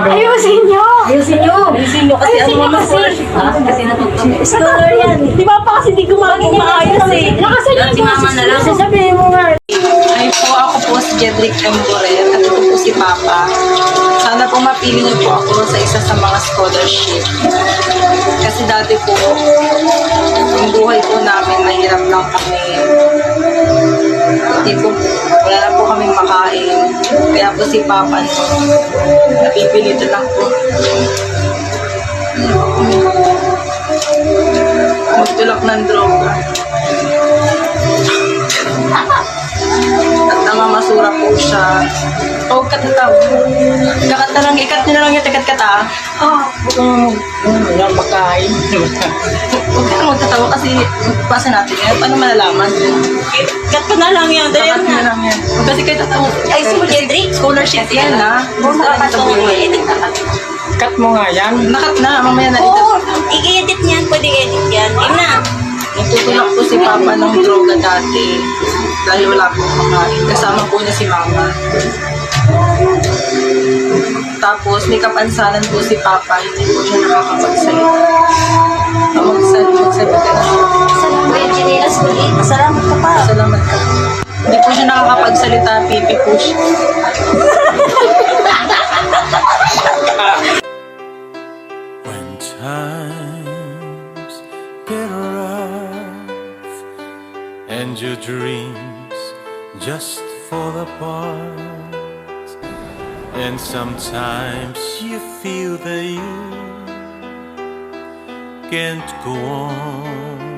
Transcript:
Ayusin nyo! Ayusin nyo! Ayusin nyo kasi ano naman scholarship ha? Kasi natutunan. Scholar yan. Di ba pa kasi di gumagong maayos eh. Nakasalit si mama na lang. Sasabihin mo nga. Ay po, ako po si Jedrick M. Borel at ito po si Papa. Sana po mapili niyo po ako sa isa sa mga scholarship. Kasi dati po, yung buhay po namin, nahirap lang kami. Hindi po, wala na po kami makain. Kaya po si Papa, no, napipilitan lang po. Magtulak ng droga. At namamasura po siya. O, katataw. Kakata lang, ikat nyo na lang yung tikat-kata. Wala makain. Huwag ka na magtatawa kasi pasa natin yan. Paano malalaman? Kat ko na lang yan. Dahil Kakat nyo lang yan. Huwag kasi kayo tatawa. Ay, si Jedrick. Scholarship yan, ha? Kung nakapatuloy, edit na. Cut mo nga yan. Nakat na, mamaya na Oo, i-edit niyan. Pwede edit yan. Ayun na. Nagtutulak po si Papa ng droga dati dahil wala pong makain. Kasama po niya si Mama. Tapos may kapansanan po si Papa, hindi po siya nakakapagsalita. Magsalita na. Salamat kuya Jinilas ulit. Masalamat ka pa. Salamat ka. Hindi po siya nakakapagsalita, pipi po siya. When times get rough and your dreams just fall apart, and sometimes you feel that you can't go on,